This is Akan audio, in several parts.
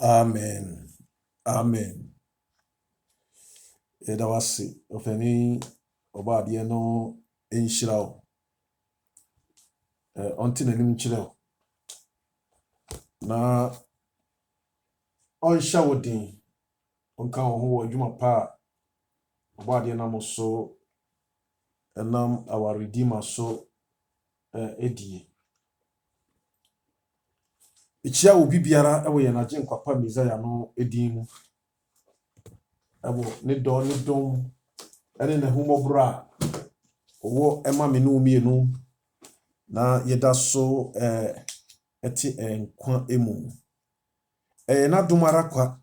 Amen. Amen. Yɛda wase ɔfani ɔbaadeɛ no nhyira wo. Ɔnte n'anim nkyerɛ wo. Na ɔnhyɛ wo den. Ɔnka wo ho wɔ adwuma pa a ɔbaadeɛ nam so ɛnam our Redeemer so ɛdie. Ekyia wo bibiara ɛwɔ yɛn agye nkwapa Mesaia no edin mu. Ɛwɔ ne dɔ ne dom ɛne ne homɔborɔ a ɔwɔ ɛma me ne wo mmienu na yɛda so ɛte nkwa emu. Na dom ara kwa.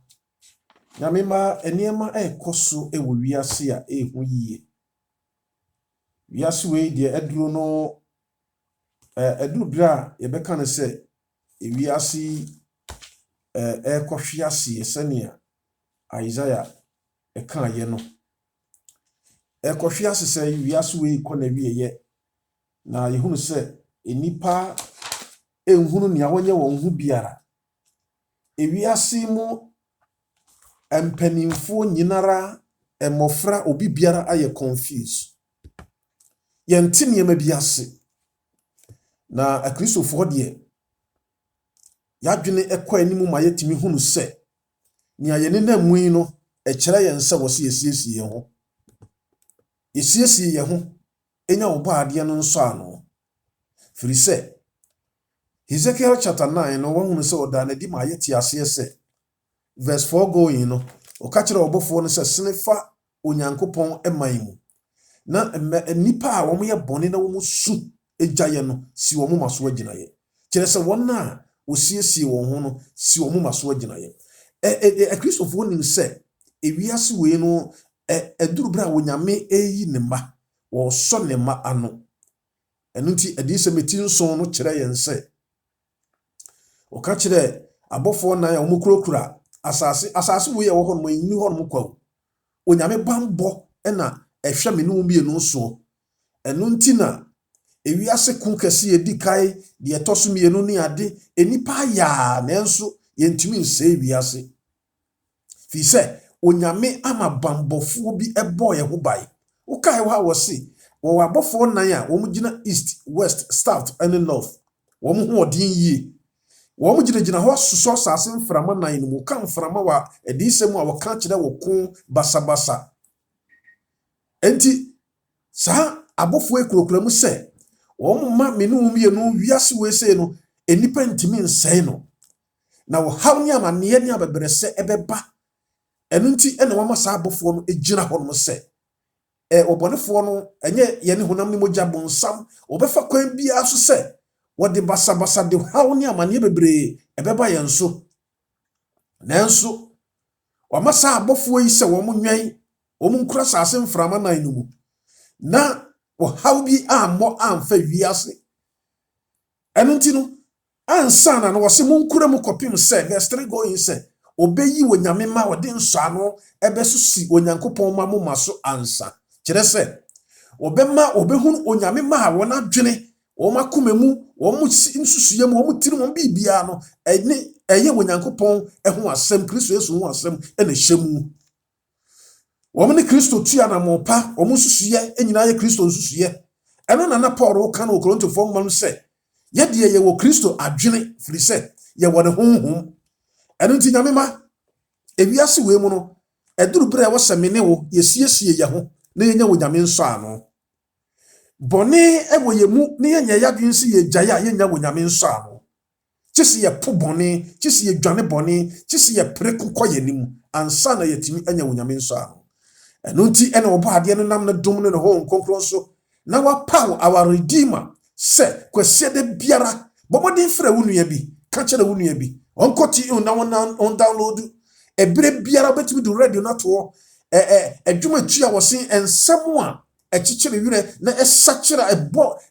Nyame ma nneɛma ɛkɔ so ɛwɔ wiase a ɛho yie. Wiase wei deɛ ɛduro no ɛduro bere a yɛbɛka ne sɛ wiase ɛkɔhwe ase sɛnea Isaiah ɛka yɛ no. Ɛkɔhwe ase sɛ wiase wei kɔ na wieyɛ. Na yɛhunu sɛ nipa ɛnhunu nea wɔnyɛ wɔn ho biara. Wiase mu mpanimfoɔ nyinara mmɔfra obi biara ayɛ confused. Yɛnte nneɛma bi ase. Na akristofoɔ deɛ yɛadwene ɛkɔ anim ma yɛtumi hunu sɛ nea yɛnenam mu yi no ɛkyerɛ yɛn sɛ wɔ se yɛsiesie yɛn ho. Yɛsiesie yɛn ho ɛnya wo baadeɛ no nso ano. Firi sɛ Ezekiel chapter 9 no wɔhunu sɛ ɔda n'adi ma yɛte aseɛ sɛ verse 4 going no ɔka kyerɛ ɔbɔfoɔ no sɛ sene fa Onyankopɔn ɛman mu. Na nipa a wɔn yɛ bɔne na wɔn su egyaeɛ no si wɔn ma so agyinaeɛ. Kyerɛ sɛ wɔn a wɔsiesie wɔn ho no si wɔn ma so agyinaeɛ. Akristofoɔ nim sɛ ewiase wei no ɛduru bere a Onyame ɛyi ne mma wɔsɔ ne mma ano. Ɛno nti adiyisɛm eti nson no kyerɛ yɛn sɛ ɔka kyerɛ abɔfoɔ nan a wɔn kurakura asase wei a ɛwɔ hɔ no ɛnyini hɔ no kwa. Onyame bambɔ ɛna ɛhwɛ me ne wo mmienu so. Ɛno nti na ewiase ko kɛse yɛdi kae deɛ ɛtɔ so mmienu ne ade enipa yaa nanso yɛntumi nsɛe wiase. Fi sɛ Onyame ama bambɔfoɔ bi ɛbɔ yɛn ho bae. Wokae hɔ a wɔse wɔwɔ abɔfoɔ nan a wɔn gyina east, west, south ɛne north. Wɔn ho ɔden yie. Wɔn gyinagyina hɔ asosɔ asase mframa nan no mu. Ka mframa wɔ adiyisɛm a wɔka kyerɛ wɔ ko basabasa. Enti saa abɔfoɔ ekurokura mu sɛ wɔn ma me ne wo mmienu wiase wei sei no enipa ntimi nsɛe no. Na wɔhaw ne amanneɛ ne abɛbrɛsɛ ɛbɛba. Ɛno nti ɛna wɔma saa abɔfoɔ no egyina hɔ no sɛ ɔbɔnefoɔ no ɛnyɛ yɛne honam ne mogya bonsam wɔbɛfa kwan biara so sɛ wɔde basabasa de haw ne amanneɛ bebree ɛbɛba yɛn so. Nanso wɔma saa abɔfoɔ yi sɛ wɔn nwɛn wɔn nkura asase mframa nan no mu. Na wɔhaw bi ammɔ amfa wiase. Ɛno nti no ansa na wɔse mo nkura mu kɔpem sɛ verse 3 going sɛ obeyi Onyame ma wɔde nsɔano ɛbɛsosi Onyankopɔn ma mo ma so ansa. Kyerɛ sɛ obehunu Onyame ma a wɔn adwene wɔn akoma mu wɔn nsusuye mu wɔn tiri wɔn bibia no ɛyɛ Onyankopɔn ɛho asɛm Kristo Yesu ho asɛm ɛna hyɛ mu. Wɔn ne Kristo tua na mo pa wɔn nsusuye nyinaa yɛ Kristo nsusuye. Ɛno na Paul ka no Korintofoɔ mmam sɛ yɛdeɛ yɛwɔ Kristo adwene firi sɛ yɛwɔ ne honhom. Ɛno nti Nyame ma ewiase wei mu no ɛduru bere a wɔsɛ me ne wo yɛsiesie yɛ ho na yɛnya Onyame nsɔ ano. Bɔne ɛwɔ yɛ mu ne yɛnyɛ yɛadwene sɛ yɛgyae a yɛnya Onyame nsɔ ano. Kye sɛ yɛpo bɔne, kye sɛ yɛdwane bɔne, kye sɛ yɛpere kokɔ yɛn nim ansa na yɛtumi anya Onyame nsɔ ano. Ɛno nti ɛna ɔbɔ adeɛ no nam ne dom ne ho nkonkron so na wapaw our Redeemer sɛ kwasiɛ de biara bɔbɔden frɛ wo nua bi ka kyerɛ wo nua bi ɔnkɔti na on download ebire biara betumi do radio na to adwuma tua wɔsen ensɛm a ɛkyekyere werɛ na ɛsakyera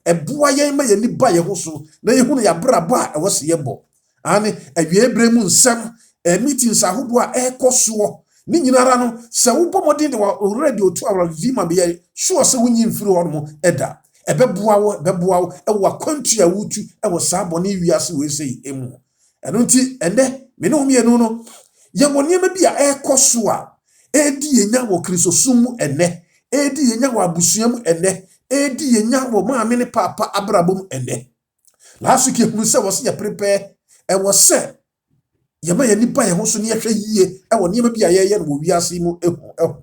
ɛboa yɛn ma yɛni ba yɛ ho so na yɛhunu yɛabrabɔ a ɛwɔ se yɛbɔ ane awie ebire mu nsɛm meetings ahodoɔ a ɛkɔ soɔ ni nyinara no sɛ wo bɔmɔden de wa radio to our Redeemer be sure sɛ wonyi mfiri hɔ no ɛda ɛbɛboa wo ɛwɔ akwantu a wotu ɛwɔ saa bɔne wiase wei sɛ emu. Ɛno nti ɛnɛ me no mienu no ye woni ma bia ekoso a edi yenya wo Kristosum mu ene edi yenya wo abusuam ene edi yenya wo maame ne papa abrabom ene last week you say was ye prepare e was say ye ma ye nipa ye ho so ne ye hwe yie e wo ne ma bia ye no wo wiase mu ehu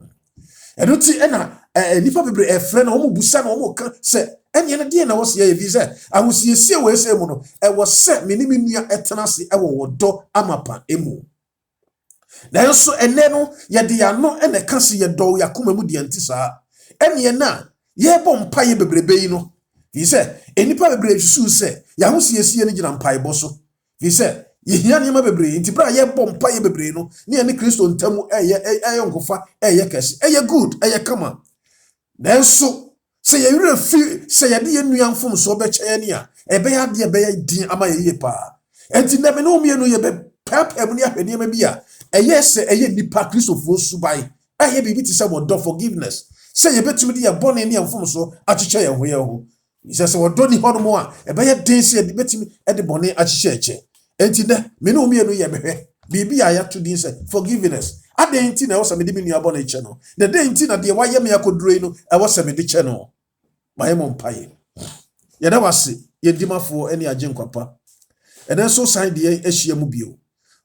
eno ti na nipa bebre e frɛ na wo busa na wo ka se ene ne de na wo se ye vi se ahosiesie we se mu no e wo se me ni me nua etena se e wo do amapa emu na nso ene no ye de ya no ene ka se ye do yakoma mu de anti saa ene na ye bɔ mpa ye bebrebe yi no vi se enipa bebre susu se ya hosiesie ne gina mpa ibo so vi se ye hia ne ma bebre nti bra ye bɔ mpa ye bebre no ne ne Kristo ntamu eye nkofa eye kese eye good eye kama na nso se ye wura fi se ye de ye nua mfom so be kye ne a ebe ya de ebe ya din ama ye pa enti na me no mienu ye be papa mu ne ahwene ma bi a eye se eye nipa Kristofo subai eye bibi ti se wodo forgiveness se ye betumi de ye bone ne mfom so akyeche ye ho se wodo ni hono mo a ebe ye din se ye betumi de bone akyeche eche enti na me no mienu ye behwe bibi a ya to din se forgiveness adenti na wosa me de nua bone eche no the day enti na de waye me akodure no e wosa me de che no maye mo mpaye ye da wase ye dimafo ene agye nkwapa ene so san de ahia mu bio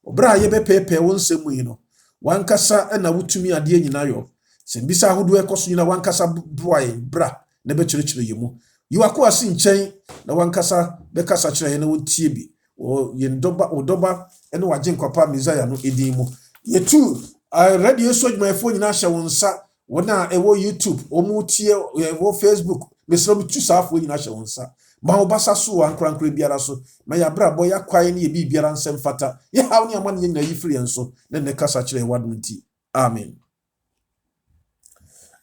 obra ye bepepe won semu yi no wankasa na wutumi ade nyina yo se mbisa ahodo ekoso nyina wankasa boaye bra na be kyerɛkyerɛ yemu yiwako ase nkyɛn na wankasa be kasa kyerɛ ye na wontie bi o ye ndoba odoba ene wagye nkwapa Messiah no edin mu ye tu radio so dwumayefo nyina hye wonsa wona ewo YouTube omutie ewo Facebook mesro tu saafo nyina hye wonsa ma obasa so ankrankra biara so ma ya bra boy akwae ne bi biara nsem fata ye hawo ne amane nyina yifiri enso ne ne kasa kyerɛ wadum nti amen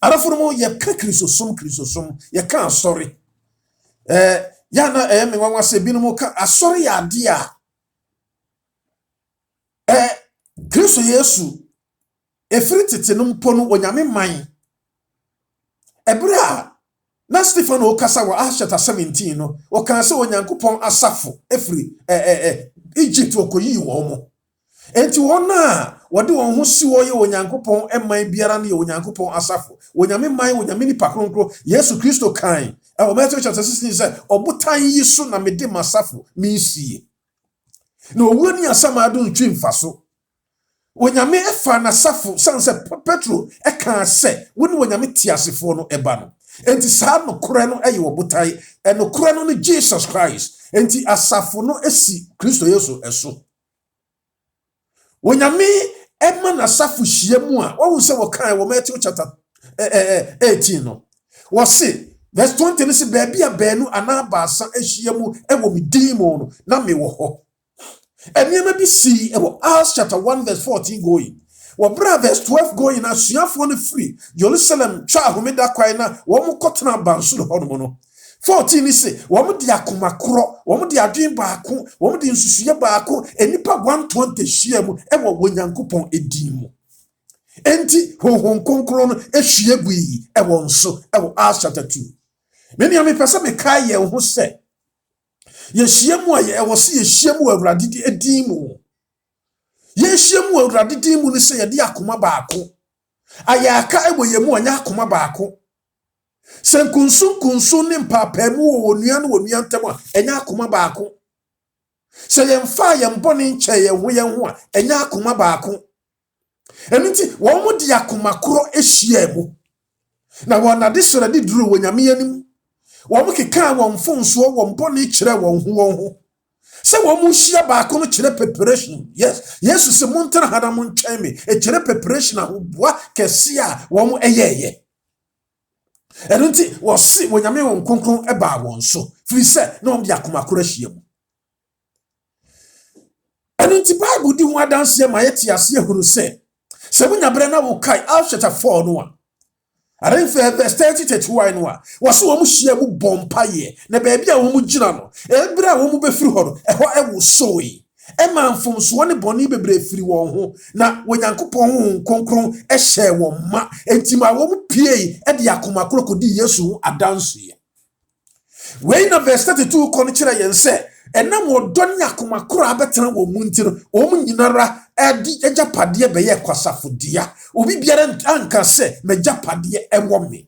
arafurumo ye ka Kristosum ye ka asori ya na me wanwa se binumo ka asori ya ade a Kristo Yesu efiri tete no mpo no onyame man ebra na Stephen okasa wa Acts 17 no o kan se onyankopon asafo efiri Egypt okoyi wo mo enti wona wode won ho si wo ye onyankopon eman biara na ye onyankopon asafo onyame man onyame ni pakronkro Yesu Kristo kan o Matthew chapter 16 say obutan yi so na mede masafo minsie na owu ni asama ado ntwi mfaso onyame efa na safo sanse Petro eka se woni onyame tiasefo no eba no enti saa no kore no eye obutai no kore no Jesus Christ enti asafo no esi Kristo Yesu eso onyame ema na safo hyiamu a wo se wo kan wo Matthew chapter 18 no wo se verse 20 ni se baabi a baanu ana baasa ahyiamu ewo midimo no na me wo ho eniema bi si ewo Acts chapter 1 verse 14 going Wabra verse 12 going na suafo no free Jerusalem twa homeda kwai na wo mo kotena bansu ho no no 14 ni se wo mo di akomakoro wo mo di adwen baako wo mo di nsusuye baako enipa 120 hia mu ewo wonyankopon edin mu enti honhom konkro no ehwie gui ewo nso ewo Acts chapter 2 meni ame pesa me kai ye ho se ye hyiamu a ye ewo se ye hyiamu awurade di edin mu ye hyiamu awurade din mu ni se ye di akoma baako ayaka ewo ye mu anya akoma baako senkunsun ne mpapamu wo nua no nua ntam a enya akoma baako se ye mfa ye mbone nche ye ho a enya akoma baako eniti wo mu di akoma koro ehia mu na wona de soro de duru wo nyame anim wo mu keka wo mfonso wo mbone kire wo ho se wo mu hia baako no kire preparation yes yesu se montana hada mo ntwɛn me e kire preparation a boa kɛse a wo mu eyeye enunti wo si wo nyame wo nkonkron e ba won so firi se na wo di akoma koro hia mu enunti bible di ho adanse ma yeti ase ehuru se munya bre na wo kai Acts chapter 4 no a are verse 30-31 no a wo so wo mu hia mu bompaye na ba bia wo mu gina no e bre a wo mu befiri ho no e ho e wo soe e manfom so woni boni bebre firi won ho na wonyankopon ho konkron e hye wo ma entima wo mu pie e de akoma krokodi Yesu adanse we na verse 32 kon kire yen se enam odon yakoma koro abetena wo muntiro o munyinara edi ejapade be ye kwasafodia obi biara anka se mejapade ewo me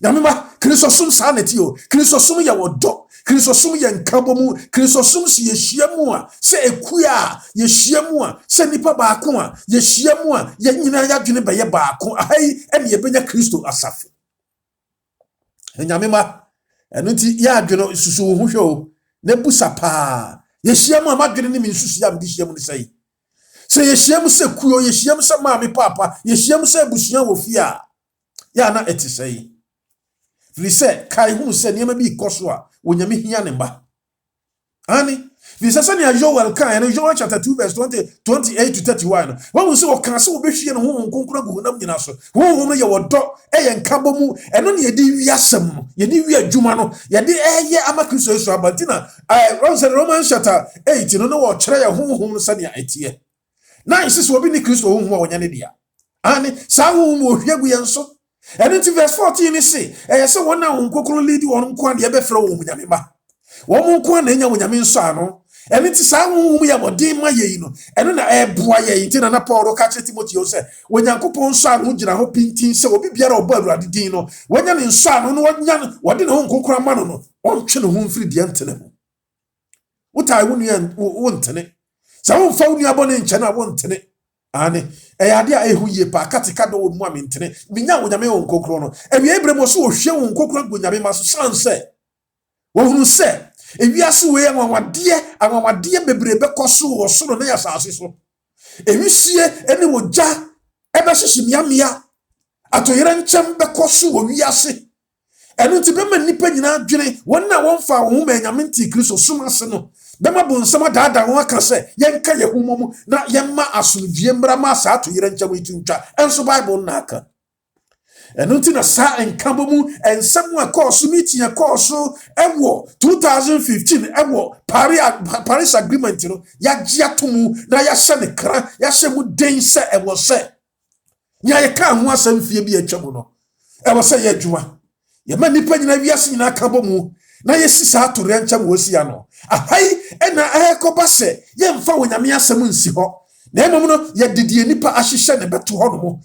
nyamema Kristosum saneti o Kristosum ye wodo Kristosum ye nkabomu Kristosum si yehyiamu a se ekua yehyiamu a se nipa baako a yehyiamu a ye nyina yadwene be ye baako ai ene ye benya Kristo asafo nyamema enunti ya adwene susu ho hwe ne busa pa yehyiamu a madwene ne minsusu ya mdihyiamu ne sai se yehyiamu se kuyo yehyiamu se maame papa yehyiamu se busua wo fia ya na etisai Vise kai hu se niema bi koso a wonyame hia ne mba ani vise se ne Joel kan ne Joel chapter 2 verse 28 to 31 when we say o kan se wo behwie ne ho nkonkura gu nam nyina so ho no ye wodo eye nkabo mu eno ne yedi wiasem no yedi wi adwuma no yedi eye amakristo Yesu abantina Romans chapter 8 no wo kire ye ho no se ne atie na insist wo bi ni Kristo ho ho wonya ne dia ani sa ho mo hwegu ye nso and into verse 14 is say, say one now unkokro lead one kwan de befro wo munyame ba. Wo mu kwan na nya munyame nso ano. And it is sa wo mu ya wode ma ye no. Eno na boa ye nti na Paul ka kire Timothy say, when Yankopon nso ano gina ho pintin say obi biara oba Awurade din no. Wonya ne nso ano no wonya wode na unkokro ama no no. Ontwe no ho mfiri de ntene ho. Wotai wo nua wo ntene. Sa wo fa wo nua bɔ ne nche na wo ntene. Ani eyade a ehuye pa katika do mu amintene binya wonyame won kokro no ewie ebremo so ohwe won kokro gonyame maso sanse wo hunu se ewiase we anwawade bebrebe koso wo soro na yasase so ewisie ene woja ebe hyehyemiamia atoyere nchem be koso wo wiase eno nti be manipa nyina adwene won na won fa wo ma nyame nti Kristo sumase no bema bonsama dada ho aka se yenka ye humomu na yemma asomdwie mbra ma sa atoyere nchem ituntwa enso Bible na aka eno nti na sa enkabo mu ensemu akoso meeting akoso ewo 2015 ewo Paris agreement no ya giatomu na ya hye ne kra ya hye mu den se ewo se nya ye ka ho asem fie bi atwam no ewo se ye adwuma ye ma nipa nyina wiase nyina akabo mu na yesi sa atore ncham wosi ya no ahai ena ekoba se ye mfa wonyame asem nsi ho na emom no ye didie nipa ahyehye ne beto ho no mo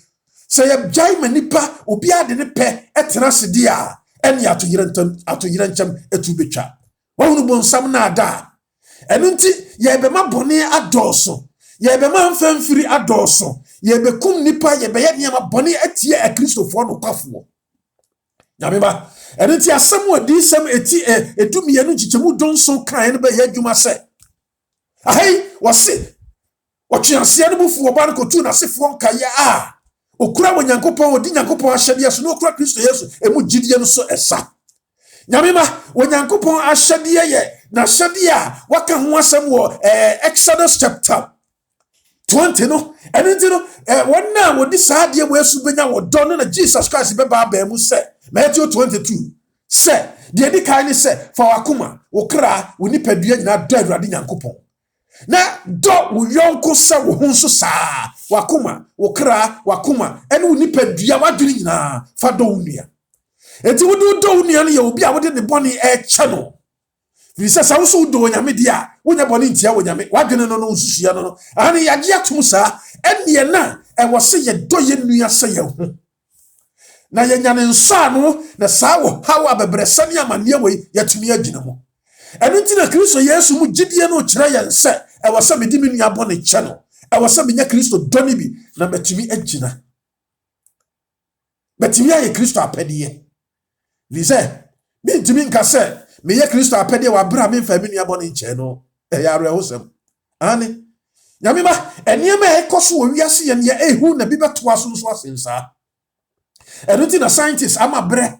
se ye jai ma nipa obi ade ne pe etena se dia eni atoyire ncham etu betwa wohunu bonsam na ada enu nti ye be ma bone adoso ye be ma mfamfiri adoso ye be kum nipa ye be ye niam bone atie a Kristofo no kwafo nyameba enu nti asem odi sem eti edumie no chichemu donso kan ne be ye adwuma se ahai wose otweanse no bufu oba no kotu na sefo nkaye a okura wonyankopon odi nyankopon ahyede so no okura Kristo Yesu emu gidie no so esa nyamema wonyankopon ahyede ye na hyede a waka ho asem wo Exodus chapter 20 no enti no wonna wodi saade mo Yesu benya wodo no na Jesus Christ be ba mu se Matthew 22 se de di kai ni se fa wakoma wokra wonipadua nyina do Awurade nyankopon na do wo yonko se wo hunso saa wakoma wokra wakoma ene wonipadua wadwene nyina fa do wunua enti wodo do wunua no ye obi a wode ne bone che no bisa sa wo so do wonyame dia wonya bone ntia wonyame wadwene no no nsusuya no ani yagye atom saa ene na wo se ye do ye nua se ye ho na yenyane nsa no na saa wo hawa bebrese amane we yatumi agina mo enu nti na Kristo Yesu mu gidie no kire yense e wo se medi me nua bone che no e wo se menya Kristo doni bi na betumi agina betumi aye Kristo apedie lise mi ntimi nka se me ye Kristo apedie wa bra me mfa me nua bone che no e ya re hosem ani nyamema eniema e koso wo wiase ye ne ehu na bi beto aso nso asensa eruti na scientists ama bre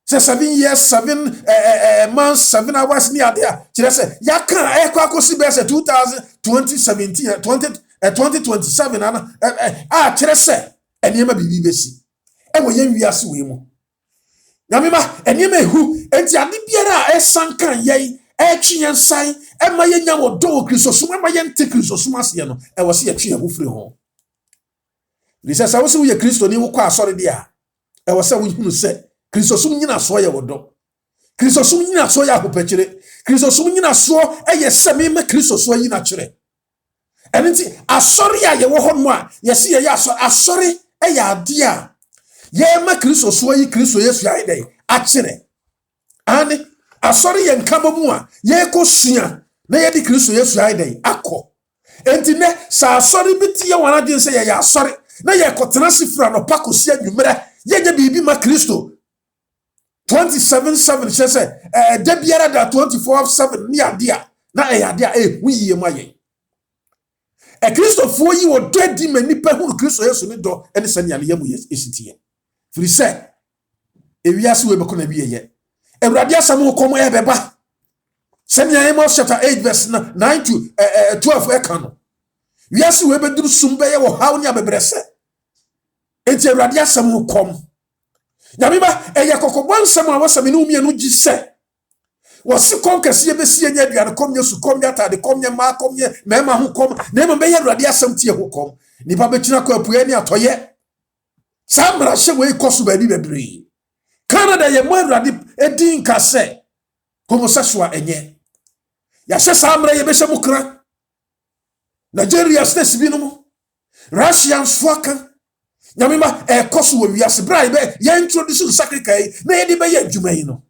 say 7 years 7 months 7 hours ni ade kire say yaka akosi be say 2017 2027 ana kire say eniema bibi besi wo yen wiase we mu nyamema eniema ehu enti ade biara esankan yei etwe nsan ema yenya wodo Kristo suma ema yente Kristo suma se no wo se yetwe ahufre ho lisa sa wo se wo ye Kristo ni wo kwa asore dia wo se wo hunu se Kristo sum nyina so ye wodo Kristo sum nyina so ye ahopakire Kristo so nyina so eye se me ma Kristo so yi na kire enti asori a ye wo ho no a ye se ye asori eye ade a ye ma Kristo so yi Kristo Yesu ayi dai a kire ani asori ye nkaba mu a ye ko sua na ye di Kristo Yesu ayi dai akọ enti ne sa asori biti ye wana din se ye asori na ye kotena sifra no pakosi adwumere ye nya bibi ma Kristo 27/7 say da biara da 24/7 ni adea na adea huyiye ma ye Kristo fo yi wo dedi manipa hu Kristo Yesu ni do ene sane ya yamu esitiye firi se ewiase we beko na biye Awurade asam ko mo e beba sane ya Amos chapter 8 verse 9 to 12 e kan no wiase we beduru sumbe ye wo haw ni abebrese enti Awurade asam ko Nyamiba eye kokobon sam a wasam ni umie no gise wose kom kase besie nya aduane kom nya su kom nya tade kom nya ma kom nya mema ho kom na ema be ye Awurade asam tie ho kom nipa bekina kwa apue ni atoye samra hye we koso ba bi bebre Canada ye mo Awurade edin kase homosexual enye ya hye samra ye be hye mukra Nigeria states bi no mo Russians fucker Nyamima koso wo wiase bra ye introduce sacrifice na ye de be ye adwuma yi no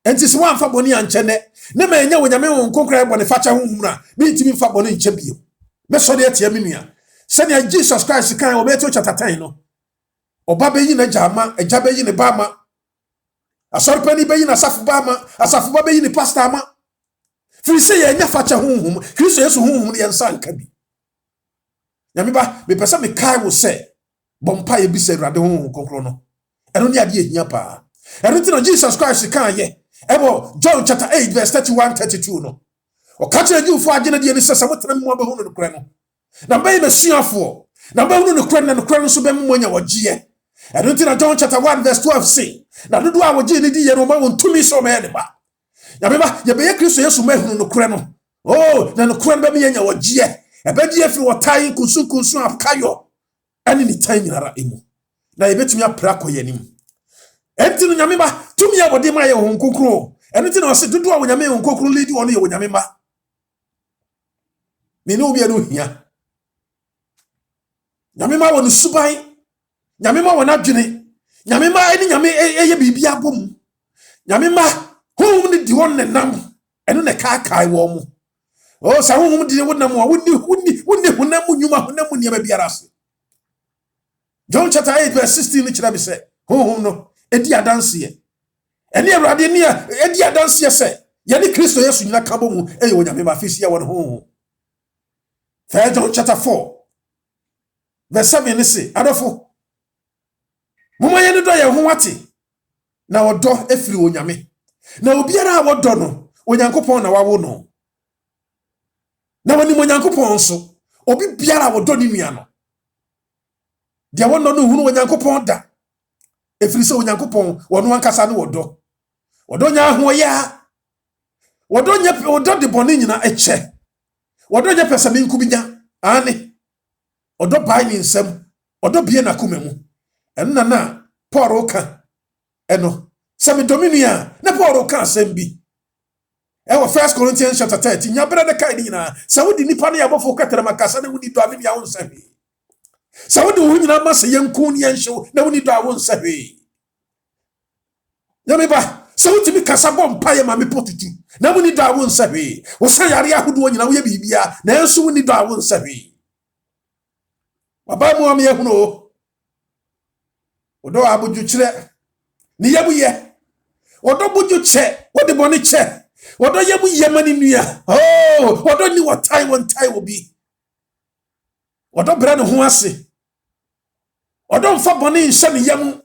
enti se wan fa boni anche ne ma enya wo nyame wo nkonkra boni facha honhumra me ntimi fa boni nche bio me so de atia menua se ne Jesus Christ kan wo beto chapter 10 no oba be yi na jama eja be yi ne ba ma asorpani be yi na asafu ba ma asafu ba be yi ne pastor ma fi se ye nya facha honhum Kristo Yesu honhum ye nsa nka bi Nyamiba me pesa me kai wo se bompa ye bi se Awurade honhum konkro no eno ne ade ehia pa eno ti no Jesus Christ kan ye ebo John chapter 8 verse 31-32 no o ka kire jufo agene de ni sesa motena mu abahunu no kure no na bayi mesuafo na bahunu no kure no so be mu nya wogie eno ti na John chapter 1 verse 12 say na dodo a wogie ni di ye no ma won tumi so me de ba Nyamiba ye be ye Kristo Yesu mahunu no kure no oh na no kure no be me nya wogie ebedi afiri wotai kunsu akayo ani ni tan nyara emu na yebetumi apra koyanim enti no Nyameba tumi abode ma ye ho nkokro enti na ose dodo a wonyame ho nkokro ledi wono ye wonyamema me no bia no hia Nyamema wonu subai Nyamema wona dwene Nyamema eni nyame eye bibia bom Nyamema ho ni di won nenam eno ne kai wo mu oh sa honhum di wonam wa wonni honam nyuma honam niam biara ase John chapter 8 verse 16 ni kira bi se honhum no edi adanse ene Awurade ni edi adanse se ye ni Kristo Yesu nyina kabo mu eye wonyame ba fisi ya won honhum John chapter 4 verse 7 ni se adofo moma ye ni do ye ho wate na odo efiri wonyame na obiara a wodo no onyankopon na wawo no na wani monyankopon so obi biara wodo ni nua no dia wono no hunu onyankopon da efiri se onyankopon wono ankasa ne wodo nya ho ya wodo de boni nyina eche wodo nya pesa min kubinya ani wodo bai ni nsem wodo bie na komemu enna na Paul ka eno se me dominia na Paul ka asem bi ewa 1 Corinthians chapter 30 nya bere de kai ni na sa wodi nipa na yabofo katara makasa na wodi do ave ya wonsa hwe sa wodi wo nyina ma se yenku ni yenhyew na wodi do awonsa hwe Nyameba sa wodi mi kasa bom paye ma me potutu na wodi do awonsa hwe wo sa yare ahodo nyina wo ye bibia na enso wodi do awonsa hwe baba mu am ye huno odo abuju kire ni yabuye odo buju che wodi boni che wodo yebu yemani nua oh wodo ni wotai wontai obi wodo bra ne ho ase wodo mfa boni nse ne yam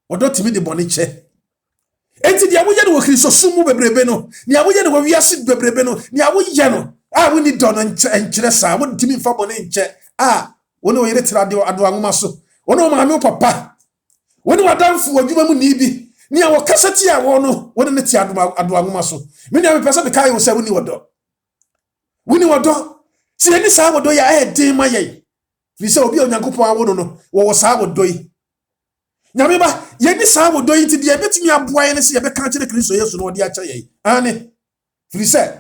wodo timi de boni che enti dia woye no Kristo sumu bebrebe no ni awoye no wiase bebrebe no ni awoye no a woni do no nkyere sa wodi timi mfa boni nche woni oyere trade ado anwoma so woni ma me papa woni wadamfo wadwuma mu ni bi ni awo kasati a wono woni ne ti ado anwoma so me ni am pesa be kai wo se woni wodo si ni sa wodo ya din ma ye fi se obi onyankopon awono no wo sa wodo yi nyame ba ye ni saa wo do yi ti de betimi aboa ye ne se ye be ka kire Kristo Yesu no de acha ye ane firi se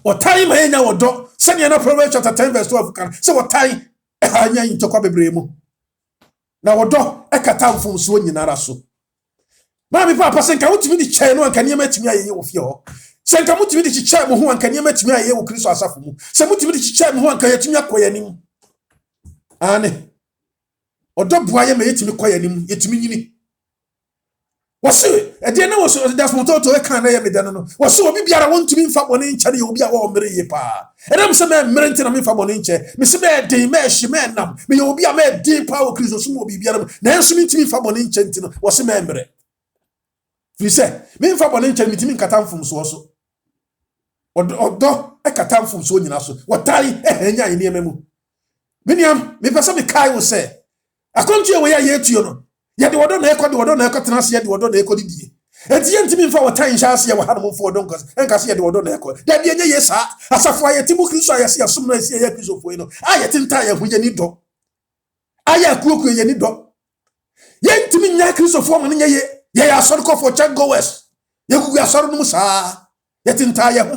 otai ma yenya wodo se ne na Proverbs chapter 10 verse 12 kan se otai anya ntokwa bebre mu na wodo ekata mfomso nyinara so ma mi papa se nka wutimi di kyɛ no anka ne matimi ayeye wo fie ho se nka mutimi di kyɛ mo ho anka ne matimi ayeye wo Kristo asafo mu se mutimi di kyɛ mo ho anka yetimi akoyanim ane odo boaye ma yetimi koyanim yetimi nyini wose ede na wose das mototo e kan na ye medano no wose obi biara wontumi mfa bone nkyere ye obi a wo mere ye pa edam se me mere ntina me mfa bone nkyere me se me de me hye me nam me ye obi a me de pa wo Kristo so mo obi biara na enso ntimi mfa bone nkyere ntino wose me mere fi se me mfa bone nkyere mitimi nkata mfomso so odo e kata mfomso nyina so wotai ehanya ye ne mu biniam me pesa me kai wo se akontu ye wo ya yetuo no ye de wodo na ekode wodo na ekotena se ye de wodo na ekode die enti ntimi mfa wota nhya se ye wo hanum fo wodo nkos enka se ye de wodo na ekode da bi enye ye sa asafo aye timu Kristo aye se asum na se ye Kristo fo no aye tinta ye hu ye ni do aye akuoku ye ni do ye ntimi nya Kristo fo mo nye ye asori ko fo check go west ye gugu asori no sa ye tinta ye hu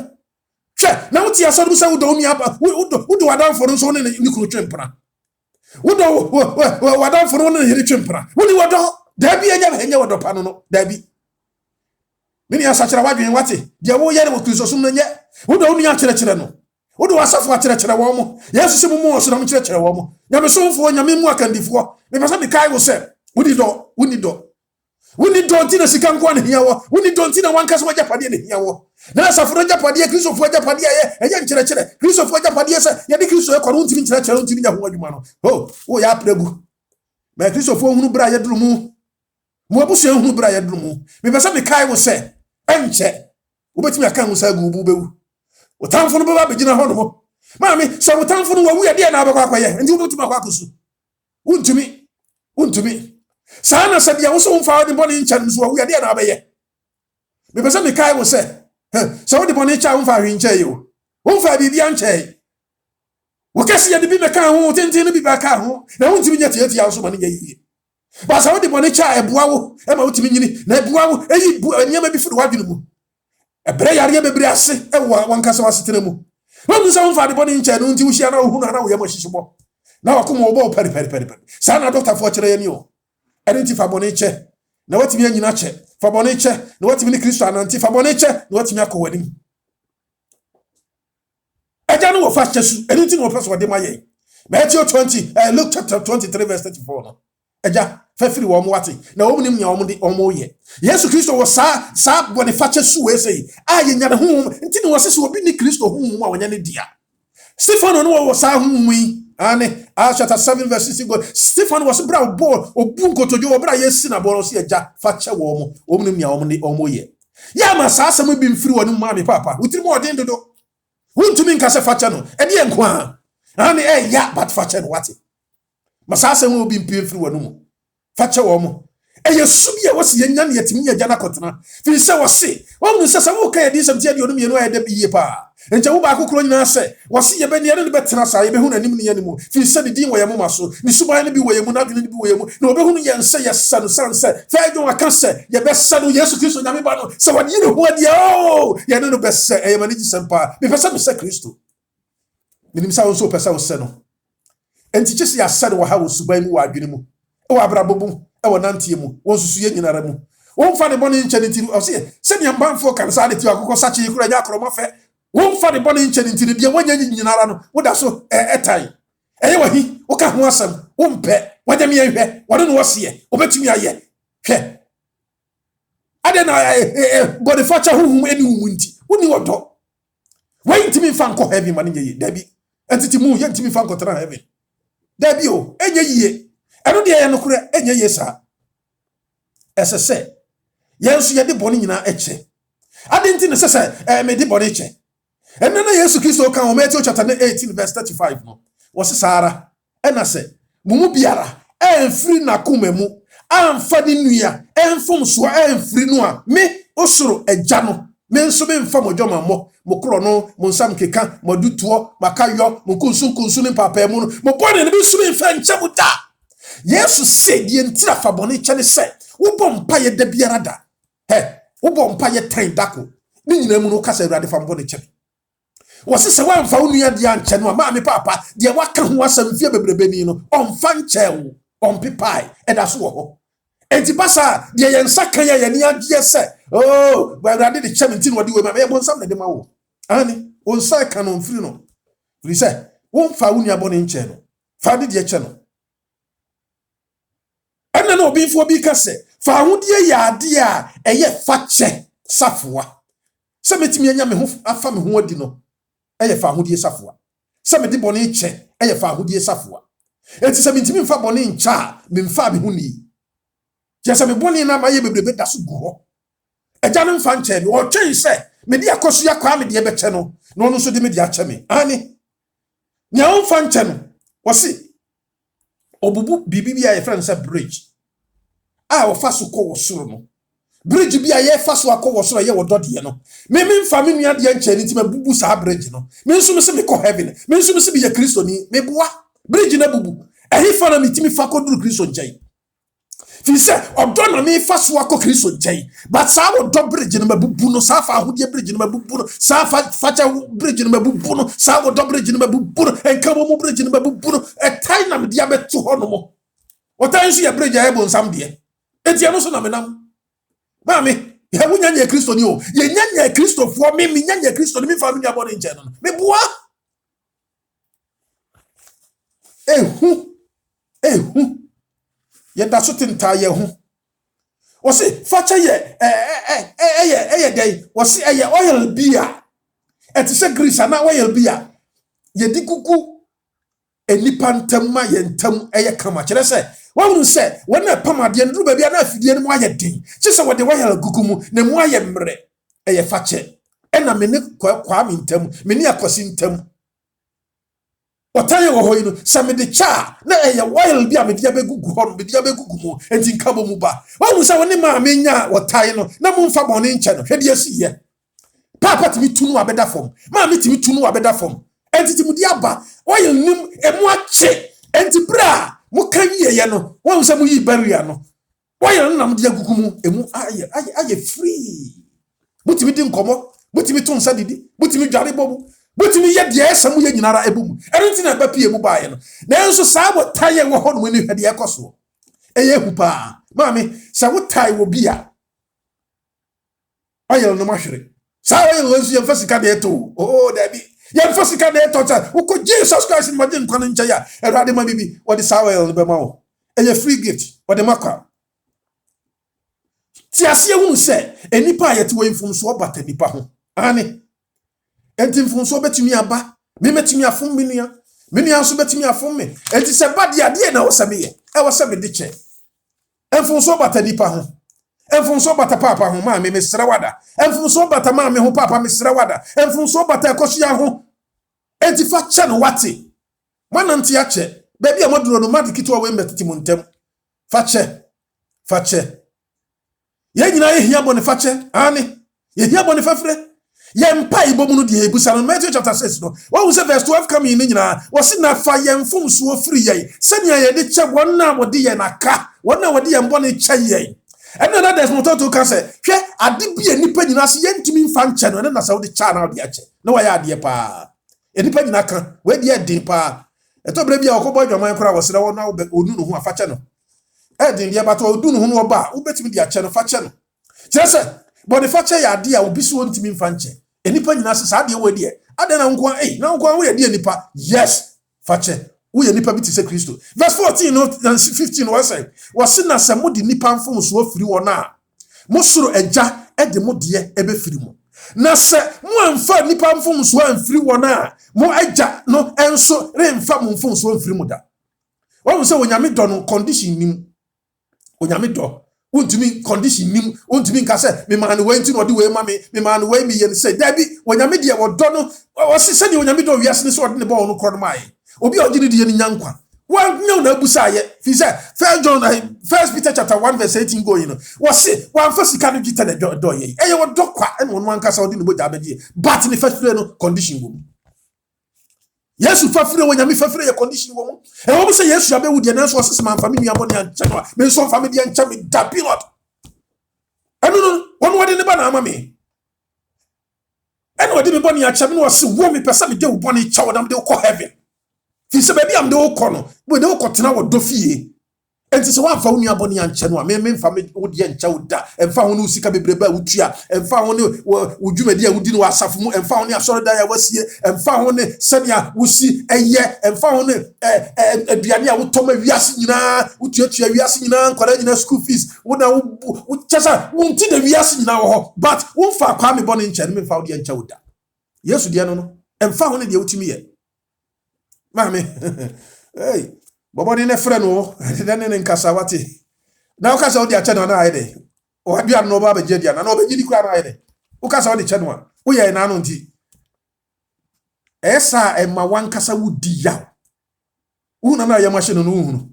hwe na wuti asori bu sa wodo ni aba wodo wadan fo no so ne ni kuro twempra wodo wadan fo no ne hiri twempra woni wodo da bi enya wodo pa no da bi mini asachira wadwen wate de wo ye ne wo Kristo sum no nye wodo ni akyerɛkyerɛ no wodo wasafo akyerɛkyerɛ wo mo yesu se mu mo so na mo kyerɛkyerɛ wo mo nyame somfo nyame mu akandifo me pesa me kai wo se woni do ntina sika nko na hia wo woni do ntina wankasa wajapade na hia wo na asafo japade Kristo fo japade ye nkyerɛkyerɛ Kristo fo japade se ye de Kristo e kwaro ntimi nkyerɛkyerɛ ntimi nya ho adwuma no o ya pragu ma Kristo fo hunu bra ye duru mu mo abusu hunu bra ye duru mu me pesa me kai wo se enche wobetimi aka hu sa gu bu bewu otamfo no baba begina ho no mo maami so otamfo no wawu ye de na abakwa kwaye ndi wobetimi akwa akosu untumi sana sabia wo so mfa de bone nkyɛ so wawu ye de na abeye me pesa me kai wo se so de bone nkyɛ wo mfa hwe nkyɛ yo wo mfa bibia nkyɛ wo kase ye de bi meka ho tenten no bi ba ka ho na untumi nya tiatia so ma ne ye ba sa wo de bone nkyɛ eboa wo e ma utumi nyini na eboa wo eyi nyama bi firi wadwene mu ebre yare bebre ase e wankasa wasetena mu wo so mfa de bone nkyɛ no nti wo hia na wo hu na wo ye mo hyehyebɔ na wakoma wo bɔ pari sa na doctor fo kyerɛ ye ni o enti fa bone nkyɛ na watimi anyina kyɛ fa bone nkyɛ na watimi ni Kristo ananti fa bone nkyɛ na watimi akɔwanim aja no wo fa kyɛsu enti no pɛ so de ma ye Matthew 20 Luke chapter 23 verse 34 no aja fa firi wo mo wate na wo nim nya wo mo ye Yesu Kristo wo sa bone fa kyɛsu we sei a ye nya ne ho enti no wo se obi ni Kristo ho mu a wonya ne dia Stephen no wo sa ho mu yi ane chapter 7 verse 6 go Stephen was bra ball obun kotojo bra yesi na ball so eja fa kye wo mo omnim nya wo mo ye ya ma sa asem bi mfiri wo ma me papa wutiri mo odin dodo wuntumi nka se fa kye no e de enko a ane ya but fa kye no wate ma sa asem bi mfiri wo mo fa kye wo mo Yesu bi wo se yenya ne yetimi nya jana kotena fi se wo se wo mu se wo ka yedi samtia de onum ye no ayede bi ye pa enche wo ba akokoro nyina se wo se ye be ne ne betena sa ye be hu nanim ne ye ne mu fi se de din wo ye mu maso ni suban ne bi wo ye mu na dwene ne bi wo ye mu na obe hu ye nse ye sanu sanse fa jo aka se ye be sanu Yesu Kristo nyame ba no se wadi ne ho ade ye ne no be se e maniji sempa me pesa me se Kristo minim sa wo so pesa wo se no enti chese ya se wo ha wo suban mu wa adwene mu e wo abrabobu e wo nantie mu wo susu ye nyinara mu wo mfa de bone nche ne ti o se ne mbanfo kan sa de ti akokɔ sachi kura nya akroma fe wo mfa de bone nche ne ti de wonya nyinara no wo da so etai eye wahi wo ka ho asem wo mpe wajam ye hwe wode no wose obetumi aye hwe ade na bone facha huhum eni humu nti woni wodo wai ntimi mfa nkɔ heaven ma ne ye dabi entiti mu ye ntimi mfa nkɔ tra heaven dabi o enye yiye eno de ye no kura enye ye sa esese yensu ye de bone nyina eche ade nti ne sese me de bone eche enna Yesu Kristo kan o Matthew chapter 18 verse 35 no wose sara ena se mumu biara enfiri na koma mu amfa de nua enfom so enfiri no a me osoro agya no me nso be mfa modwoma mo kro no mo nsam keka mo dutuo makayo mo kunsu ne papa mu no mo bone ne bi so be mfa nche mu da Yesu se die ntira fa bone kyene se wo bom pa ye da biara da wo bom pa ye tan dako ni nyina mu no kasa Awurade fa bone kyene wose se wan fa wo nua de ankyɛ no ma me papa de waka ho asam fie bebrebeni no ɔmfa nkyɛ wo ɔmpepai ɛda so wɔ hɔ enti basa de ye nsa kan ye ni agye se oh Awurade de kyɛ nti no de we ma ye bonsam na de ma wo ani onsa kan no mfiri no firi se wo fa wo nua bone nkyɛ no fa de kyɛ no ɛna na obi fo bi ka se fa ahodie yɛ ade a ɛyɛ fa kyɛ safoa sɛ metimi anya me ho afa me ho adi no ɛyɛ fa ahodie safoa sɛ me de bɔne kyɛ ɛyɛ fa ahodie safoa enti sɛ metimi mfa bɔne nkyɛ a me mfa me ho ni kyɛ sɛ me bɔne na ma yɛ bebrebe da so gu hɔ ɛgya no mfa nkyɛ me ɔtwɛn sɛ me de akɔso ya kwa me de bɛkyɛ no na ɔno nso de me de akyɛ me ani nya ɔmfa nkyɛ no wɔse obubu bibi bia ye friend say bridge wɔfa so kɔ wosoro no bridge bia ye fa so akɔ wosoro ye wodode no me mfa me nua de nkyɛ ni ti mabubu saa bridge no me nso me se me kɔ heaven me nso me se bi ye Kristo ni me boa bridge na bubu ɛhi fa na mitimi fa kɔ duru Kristo nkyɛn fi sɛ ɔdɔ na me fa so akɔ Kristo nkyɛn but saa wodɔ bridge na mabubu no saa fa ahodie bridge na mabubu no saa fa bridge na mabubu no saa wodɔ bridge na mabubu no enka mo bridge na mabubu no ɛtai na me dia beto hɔ no mo wɔtan so ye bridge a yɛbɔ nsam de enti no so na menam ba me ye wonya nya Kristo ni o ye nya nya Kristo fo me nya nya Kristo ni me fa me nya bɔne nkyɛn no me boa ehu ye da so tenta ye ho wo se fa cha ye dey wo se oil bia eti se grease na oil bia ye di kuku enipa ntam ma ye ntam kama kyerɛ sɛ wonu sɛ wona pamade ndru ba bia na afidie no mu ayɛ den kye sɛ wode oil gugu mu na mu ayɛ mmerɛ fa kyɛ ɛna me ne kwa me ntam me ne akosi ntam otaye wo hoyi no sɛ me de cha na oil bia me dia begugu hɔ no me dia begugu mu enti nka bo mu ba wonu sɛ woni ma me nya otaye no na mu mfa bɔne nkyɛ no hwɛ de asiye papa timi tunu abeda fam ma me timi tunu abeda fam enti timi di aba oil nim emu akye enti bra mo kan ye no wonu sɛ mo yi barrier no oil na mo dia gugu mu emu aye free mutimi di nkomo mutimi tun sa didi mutimi dware bobu mutimi ye de esam ye nyinara ebum enti na ba pie mu baaye no na enso saa bo taye wo ho no ni hwede ekoso eye hu pa maami sɛ wo taye wo bia oil no mahwere saa oil wo nso ye mfasika de eto dabi ye mfasika de eto ta wo ko Jesus Christ mo de nkwan nkyɛ ya Awurade ma bibi wo de saa oil no be ma wo eye free gift wo de makwa ti ase ehunu sɛ enipa ayete wo mfumso obata nipa ho ani enti mfumso betumi aba me metumi afom menua so betumi afom me enti sɛ bade ade na wo sɛ me ye wo sɛ me de kyɛ mfumso obata nipa ho mfumso obata papa ho ma me mesra wada mfumso obata ma me ho papa mesra wada mfumso obata ekosia ho enti fa kyɛ no wate manante ya kyɛ baabi a moduro no madikito we metiti montem fa kyɛ ye nyina ye hia bone fa kyɛ ani ye hia bone fa frɛ ye mpa ibomu no de ebusa no Matthew chapter 6 no wo say verse 12 come in nyina wo se na fa ye mfomso ofiri ye sɛnea ye de kyɛ wonna wo de ye naka wonna wo de ye mbone kyɛ ye ɛna na des mototo ka sɛ hwɛ ade bia nipa nyina se ye ntumi mfa nkyɛ no na sɛ wo de kya na wo de akyɛ na wa ya ade pa nipa nyina ka we de din pa eto bre bia okobo dwaman kora wo sere wo na onu no ho afa kyɛ no din dia bato odu no ho no ba wo betimi de akyɛ no fa kyɛ no kyerɛ sɛ bɔne fa kyɛ ya ade a obi so ntumi mfa nkyɛ enipa nyina se saa de wo de ade na nko na nko wo ye de nipa yes fa kyɛ wo ye nipa bi ti sɛ Kristo verse 14 no 15 wo se na sɛ mo de nipa mfom so afiri wo na mo soro agya de mo de ebefiri mo na sɛ mo amfa nipa mfom so amfiri wo na mo agya no enso remfa mo mfom so amfiri mo da wo se onyame dɔ no condition nim onyame dɔ untumi condition nim untumi nka sɛ me man we nti no de we ma me man we mi ye sɛ dabi onyame de wo dɔ no wo se sɛ de onyame dɔ wiase ne so de ne bɔ no kro no mai obi a ogini de ye nyankwa wan nyaw na abusa ye fi sɛ first Peter chapter 1 verse 18 go no wo se wan fa sika no gita na dɔ ye eye wo dɔ kwa e no wan ka sɛ odi no boja abedi but ne first no condition go Yesu fafire wo nyame fafire ye condition wo mu e wo say Yesu abewu de na so sese man family nuaboni anche no me so family anche me da pilot enu no won wode ne ba na ama me enu wode me boni anche me no se wo me pesa me de wo boni chawo na me de wo heaven fi se baby am de wo ko no we de wo tena wo do fie enti se wa fa wo nuaboni anche no me mfa me wo de anche wo da emfa ho no usika bebreba wutua emfa ho ne wo dwumadi a wudi no asafo mu emfa ho ne asoro da ya wasie emfa ho ne senia wusi eye emfa ho ne aduane a wotoma wiase nyina wutuatua wiase nyina nkwara nyina school fees wo na wo chesa wo nti da wiase nyina wo ho but wo fa kwa me boni nche me mfa wo de anche wo da Yesu de no emfa ho ne de wutimi ye mame hey Bobodi ne frɛ no den ne nkasa wate na ukasa odi ache no na ayede o adua no ba beje dia na no beji di kura na ayede ukasa odi che no a wo ye na no nti esa ema wankasa wudi ya una na ya machine no hunu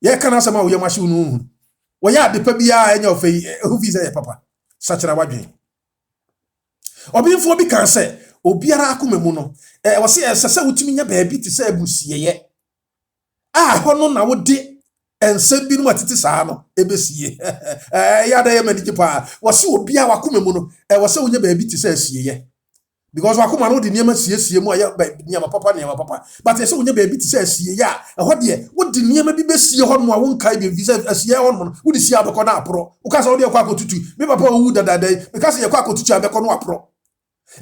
ye kana sama wo ya machine no hunu wo ya de pa bia enya ofei hu visa ye papa sachira wadwen obinfo bi kan se obiara akomemu no wo se sese wutimi nya baabi ti se abusieye hono na wode ensem bi no matete saa no ebesie ya da ye maniji pa wo se obi a wakomemu no wo se wonya baabi ti se asieye because wakoma no de niam asiesie mu ya niam papa but se wonya baabi ti se asieye a ho de wode niam bi besie ho no a wonkai bi visa asieye ho no wode sie abekọ na apro ukasa wode yakọ akotutu me papa wu dadadai because yakọ akotutu abekọ no apro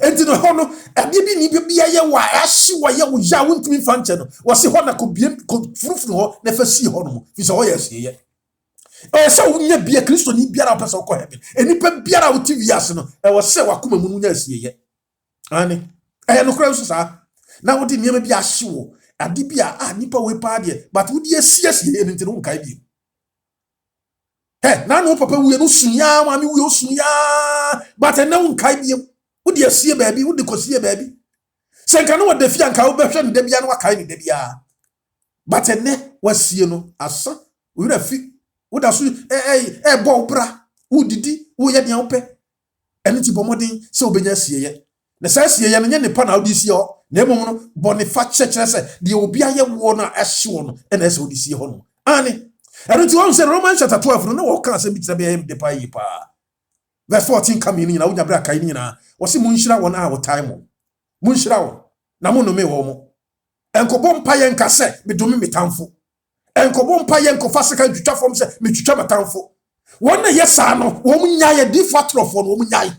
enti no hono abibi ni bibia ye wa ahye wa ye wo ja wontumi fanche no wo se ho na ko biem ko furufuru ho na fa si ho no fi so ho ye sie ye se wonya bia Kristo ni biara pesa ko heaven enipa biara wo tv ase no wo se wakoma mu nya sie ye ani no kra so sa na wo di niam bia ahye wo ade bia nipa we pa de but wo di asie ye enti no nkai bi na no papa wo ye no sunya ma mi wo yo sunya but na wo nkai bi Udi asie baabi udi kosie baabi senka no wada fia nka wo behwe ne da bia no wakai ne da bia but ene wasie no asa wura fi woda so bo bra wudidi wo ye dia wo pe ene ti bomodin se obenya asie ye na sa asie ye no nye ne pa na wodi sie ho na emom no bone fa chekere se de obi aye wo na ahye wo no ene se wodi sie ho no ani ene ti won se Romans chapter 12 no na wo kan se bi tira be de pa yi pa verse 14 coming in na wonya bra kai ni na wose munhira won a wo time munhira won na mo no me wo mo enkobo mpa ye nka se me domi metamfo enkobo mpa ye nkofa seka twitwa fom se me twitwa metamfo won na yesa no wo munya ye di fatrofo no wo munya ye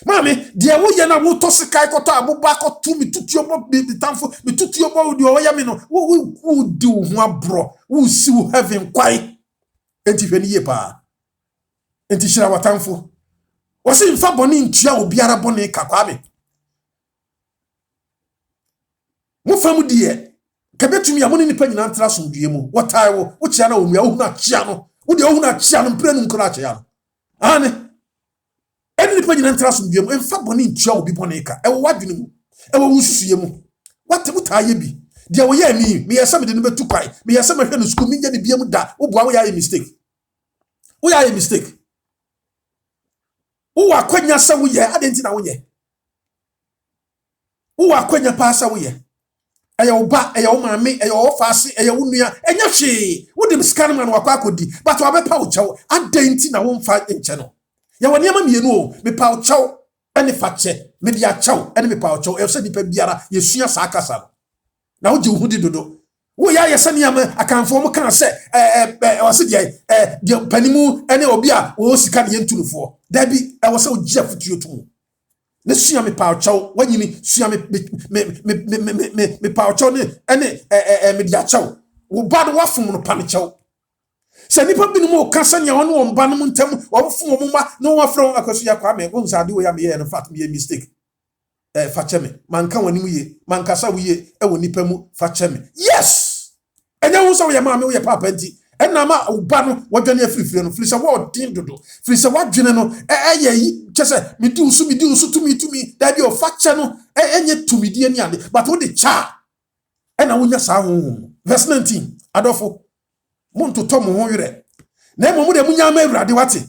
mami de wo ye na wo to seka ikoto abuba ko tu mi tutuo bo metamfo me tutuo bo di wo ya me no wo di wo ho abro wo si wo heaven kwai enti hwani ye pa enti hira watamfo wasi mfa boni ntua obiara boni kakwame mu famu die kabetumi amoni nipa nyina ntra somdue mu wotai wo chia na onua wo na chia no wo de wo na chia no mpre nu nkra chia no ane eni nipa nyina ntra somdue mu mfa boni ntua obi boni ka wo wadwene mu wo wususuye mu wate mutaye bi de wo ye mi yesa me de no betu kwai me yesa me hwe no school mi nya ne biam da wo boa wo ya mistake wo ya mistake Uwa kwenya sa wuye adenti na wonye Uwa kwenya pa sa wuye eya oba eya o maame eya o faase eya wonua enya hwe wodim scan man wakwa akodi but wabepa wo chawo adenti na wonfa enche no ya woni ama mienu o mepa wo chawo ene fache me dia chawo ene mepa wo chawo e se dipa biara yesua sa akasa na wo je wo hudi dodo wo ya yesa ne am akanfo mo kan se o se de panimu ene obi a wo sika ne yentunufo da bi e wo se o gye afutuo tumu ne sua me pa chaw wanyini sua me pa chaw ne ene me dia chaw wo bad wafum no pa ne chaw se nipa binu mo kasa ne wono won ba no ntam wo fum wo ma no wa fra akwasu ya kwa me wo nsade wo ya me ye no fact me mistake facheme manka wani mu ye mankasa wo ye e wo nipa mu facheme yes enya wo so wo ye ma me wo ye papa nti ena ma uba no wadwane afirifire no filisa wo din dodo filisa wadwene no yi chese medi usu tumi da bi o fache no enye tumidi ani ade but wo de cha ena wonya sa honhom verse 19 adofo muntu to mo ho yere na emo mu de munya ma awurade wate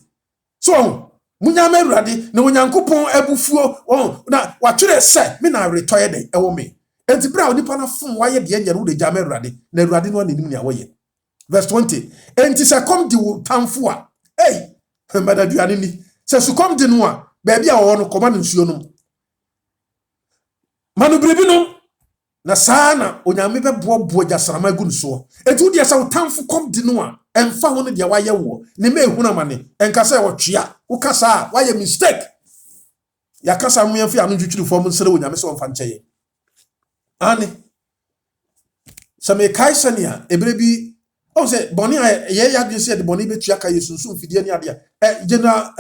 so munya ma awurade na onyankopon abufuo na watwere se me na retoye de ewo me enti bra onipa na fom waye de enya no de jama Awurade na Awurade no anim ne awoye. Verse 20. Enti se kom di tamfo a hey mbadaduane ni se su kom di no a baabi a wo no koma nsuo no manu brebi no na sana onyame bebobo jasarama gu nso enti wo de sa tamfo kom di no a emfa ho no de waye wo ne me ehuna mane enka se wo twea wo kasa waye mistake ya kasa mu yemfi anu twitwiri fo mu nsere onyame se wo mfa nkyeye ani same kaisania ebrebi o se boni ye ya dwe se de boni betua ka yesunsu mfidie ni ade general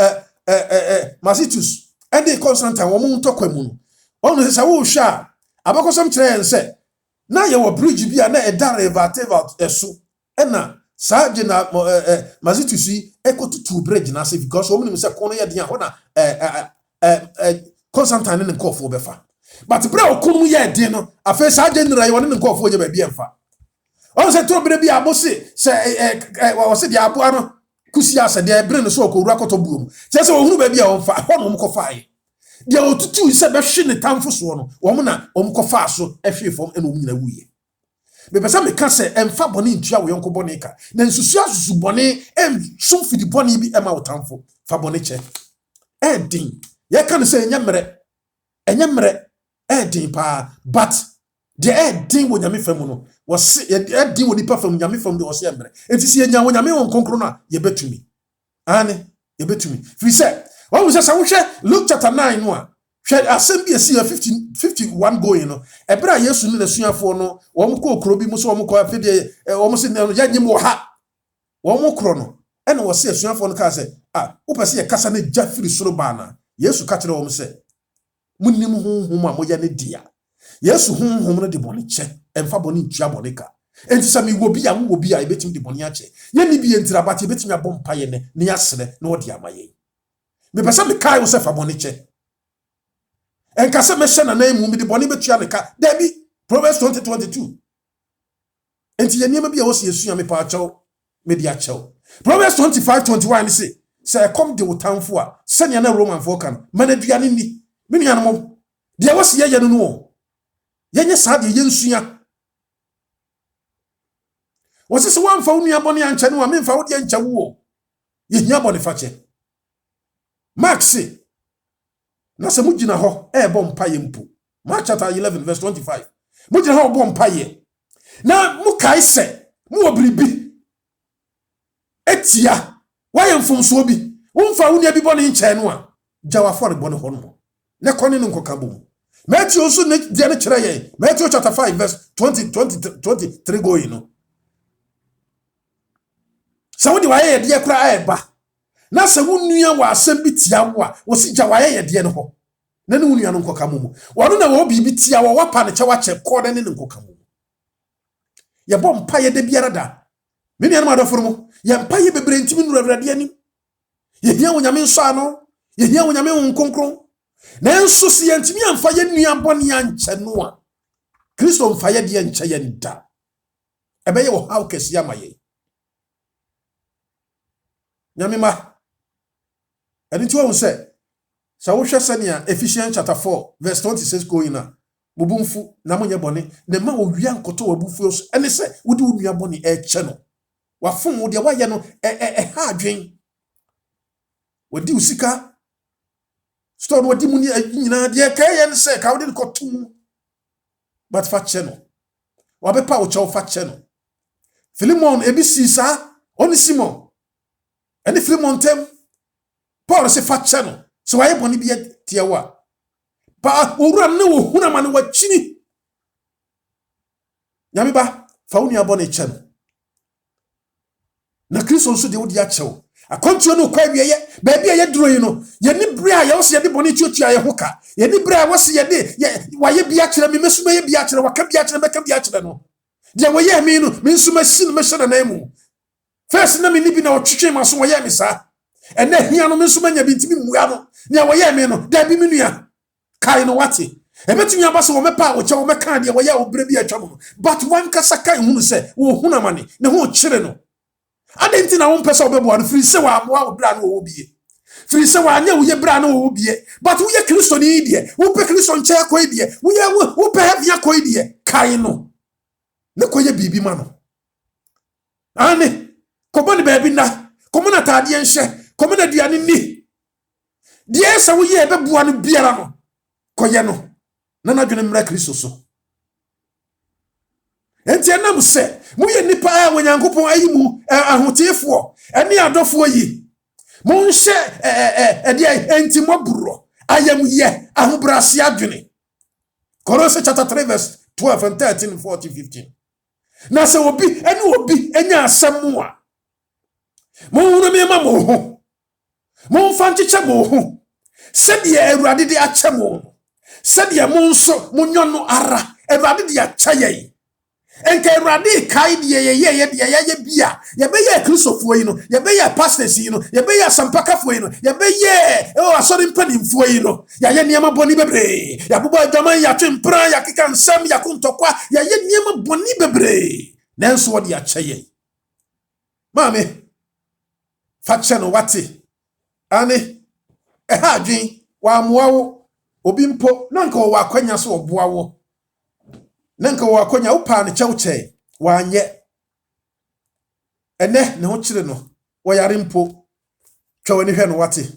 Masitus ende Constantine wo mu ntokwa mu no o no se wo hwa abakosam kire yense na ye wo bridge bia na edare evateva eso ena sa general Masitus ekotutu bridge na se because wo mu se kono ye de ho na Constantine ne nkofo befa but bra okunu ye de no afa sa general ye woni nkofo ye ba bia mfa on se to bire bia bosi se wo se dia abo ano kusi ase de bire no so okowura kotobuom se wo hunu ba bia won fa ho no mkofae dia otutu se be hwe ne tamfo so no wo mo na omkofa so ehwe fom eno nyina wuye be pesa me ka se emfa bone ntua wo yonko bone ka na nsusu asusu bone em fidi bone bi ema wo tamfo fa bone che din ye kan se enyemre din pa but de din wo nyame fam no wo se din wo nipa fam nyame fam de wo se emre enti se nya wo nyame won konkro na ye betumi ane ye betumi fi se wo wo se wo hwe Luke chapter 9 no a hwe asem bi esi 51 going no ebra Yesu ne nasuafo no wo mko okro bi muso wo mko afede wo mse ya nyim wo ha wo mkro no ene wo se asuafo no ka se wo pese ye kasa ne jafiri soro bana Yesu ka kire wo mse munnim honhom a moya ne dia Yesu honhom no de bone che emfa bone ntua bone ka enti sami wo bi a ebetim de bone ache ye ni bi entira bati ebetim abom paye ne yasere na odi amaye me pesa me kai wo se fa bone che enka se me hye na nan mu me de bone betua ne ka dabi Proverbs 20:22 enti ye niam bi a wo se Yesu me pa achew me di achew Proverbs 25:21 ni se come de wotamfo a se ne na Roman fo kan manaduane ni me nuanom de wo se ye no yenye saade yensuya wose se wamfa unua bone anche no amemfa wo de anche wo yehia bone fache Mark say na se mugina ho bom paye mpo Mark chapter 11 verse 25 mugina ho bom paye na mukai se mu obribi etia waye mfomso bi womfa unua bi bone nche no a jawafo re bone ho no ne kone no nkoka bom Matthew also de kire ye Matthew chapter 5 verse 23 going no sa wo de waye de kura eba na sa wo nua wa asem bi tia wo a wo si ja waye de ne ho na ne nua no nkoka mumu wo na wo bi tia wo wapa ne che wa che ko ne nkoka mumu ye bom paye de biara da me nua no adoforo mu ye paye bebre ntimi nura Awurade ani ye hia wo nyame nso ano ye hia wo nyame won konkron na enso si yentimi amfa ye nua bone anche no a Kristo mfa ye de anche ye nda ebe ye wo haw kesi amaye nyame ma edi ti wo se sa wo hwese ne Ephesians chapter 4 verse 26 going na bubumfu na monye bone ne ma owia nkoto wabufu so ene se wodi wo nua bone eche no wafon wo de waye no ha adwen wodi usika store wadi muni nyina de kayen se ka wodi kotum but fa che no wabepa wo che wo fa che no Philemon ebisi sa oni Simon ene Philemon tem Paul se fa che no so waye boni bi tie wa pa owura ne wo huna ma ne wachini nyame ba fa woni abone che no na Kristo nso de wodi a chewo akontuo no kwa wiye baabi a ye duro yi no ye ni bre a ye wo se ye de boni tuatua ye hoka ye ni bre a wo se ye de waye bia kire me mesuma ye bia kire waka bia kire meka bia kire no de waye me no me nsuma sin me hyena na mu first na me ni bi na otwetwe ma so waye me sa ene hia no me nsuma nya bi ntimi mua no ne waye me no da bi me nua kai no wate ebetumi abase wo mepa wo che wo meka de waye wo bre bia atwa mo but wan kasa kai hunu se wo huna mane ne ho kire no adenti na won pesa obebo an free se wa amoa obra no wo bie Firi se wa anya wo ye bra na wo bie but wo ye Kristo ni die wo pe Kristo nche akoi die wo pe heaven akoi die kai no ne koye bibi ma no ane komo ne baabi na komo na taade enhye komo na duane ni die sa wo ye be bua no biara no koye no na dwene mra Kristo so enti enam se mo ye nipa a wonyankopon ayi mu ahotefo ene adofo yi mo nhye enti mo buro ayam ye ahobrase adwene Colossians chapter 3 verse 12 and 13 14 15 na se obi enya asem mo a mo hunu me ma mo ho mo mfa ncheche mo ho se de Awurade de ache mo se de mo nso mo nyono ara Awurade de ache ye enke Awurade kai de ye bia ye be ye Kristofo yi no ye be ye pastors yi no ye be ye sampakafo yi no ye be ye asori mpanimfo yi no ya ye niam boni bebre ya bobo adwaman ya twempra ya keka nsam ya kuntokwa ya ye niam boni bebre nanso wo de ache ye mame fache no wate ane ha adwen wa moawo obi mpo nanka wo akwanya so oboawo nanka wo akwanya wo pa ne chewche wanye ene ne ho kire no wo yare mpo twa ni hwe no wate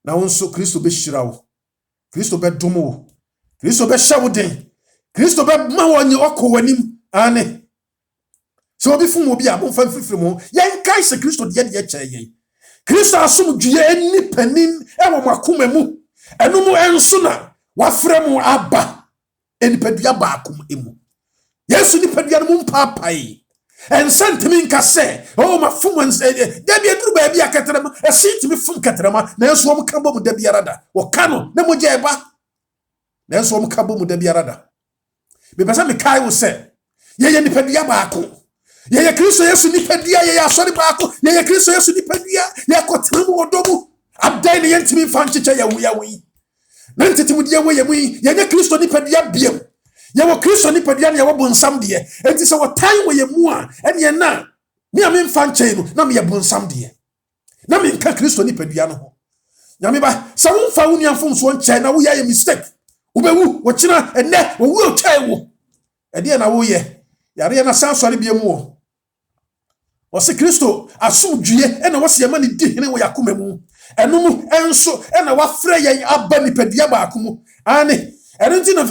na wonso Kristo be hira wo Kristo be dom wo Kristo be hya wo den Kristo be ma wo nye okwanim ane so obi fun obi a bo fa fifiri mo yen kai se Kristo de che yen Kristo asum due eni panin e wo makoma mu enu mu enso na wafre mu aba enipadua ba akom emu Yesu nipadua no mu papai en sentimi nka se o mafum da bia duru ba bia ketrema esintimi fum ketrema na enso wo kabo mu da bia rada wo kano na mo je ba na enso wo kabo mu da bia rada be pesa me kai wo se ye nipadua ba akom ye Kristo Yesu nipadua ye asori ba akom ye Kristo Yesu nipadua ye kotremu odomu abdai ne yentimi fanchiche ya wi na ntetimu die wo ye mu ye Kristo nipadua biem ye wo Kristo nipadua ne ye wo bonsam de enti se wo tan wo ye mu a ene na mi am mfanche no na me ye bonsam de na me nka Kristo nipadua no ho nyame ba se wo mfa wo nuamfom so nche na wo ye mistake wo bewu wo kina ene wo wu o chai wo ede na wo ye yare na san sori biem wo Wose Kristo asumdue ena wose yema ne di hene wo yakoma mu enum enso ena wafre yen aba nipadua ba akomu ane enti no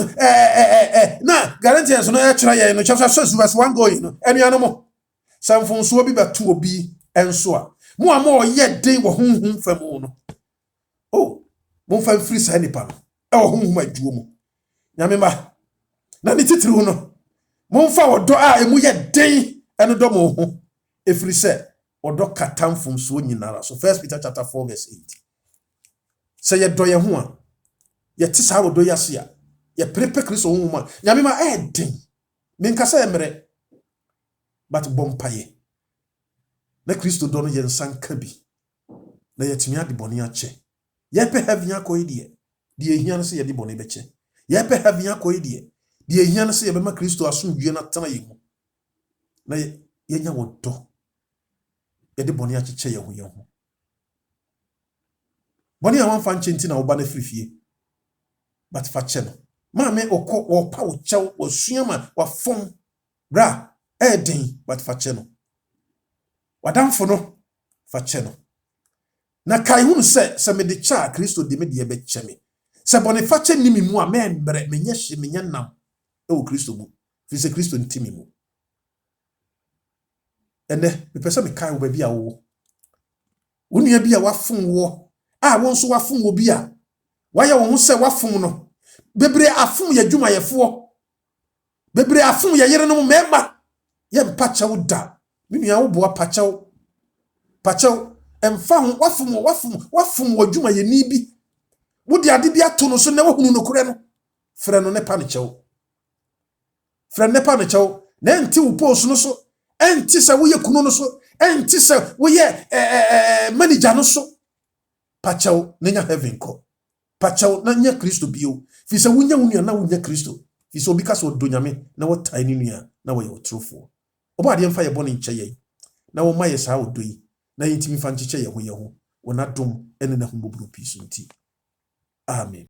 na guarantee so no e kira yen no chapter 6 verse 1 going no enuanom samfonso bi beto obi enso a mo ama oye den wo honhum famu no mo fa free sa nipa no e wo honhum aduo mu nyame ma na ni titiri no mo fa wodo a emu ye den eno do mo ho efiri se odo katamfum so nyinara so 1 Peter chapter 4 verse 8 se ye do ye ho a ye ti sa wodo yase a ye prepe Kristo ho ma nyame ma den menka se emre but bompaye na Kristo do no ye nsanka bi na ye timi ade boni ache ye pe heaven akoy de ehia no se ye de boni beche ye pe heaven akoy de ehia no se ye be ma Kristo asomdue na tana ye mu na ye nya wodo ye de boni ache ye ho boni a wan fa nchenti na oba na frifie but fa che no maame wo pa wo chew wo suama wa fon bra den but fa che no wadamfo no fa che no na kai hunu se me de cha Kristo de me de be che me se boni fa che nimi mu a me mbre menye hye menye nam e wo Kristo bu fi se Kristo ntimi mu ene me pese me kai wo ba bia wo nua bia wafon wo a won so wafon wo bia waya wo ho se wafon no bebre afon ya dwuma yefo bebre afon ya yere no mema ye mpacha wo da me nua wo boa pacha emfa ho wafon wo dwuma ye ni bi wo de ade bia to no so na wo hunu no kure no frɛ no ne pa ne chew na enti wo post no so enti se wo ye kunu no so enti se wo ye manager no so pachaw na nya heaven ko pachaw na nya Kristo bio fi se wo nya wo na wo nya Kristo fi se obi ka so do nyame na wo tai ni nua na wo ye otrofo oba de mfa ye bone nche ye na wo ma ye sa wo do yi na yintimi fa nche ye ho wɔn adom ne n'ahommɔborɔ pii so nti amen.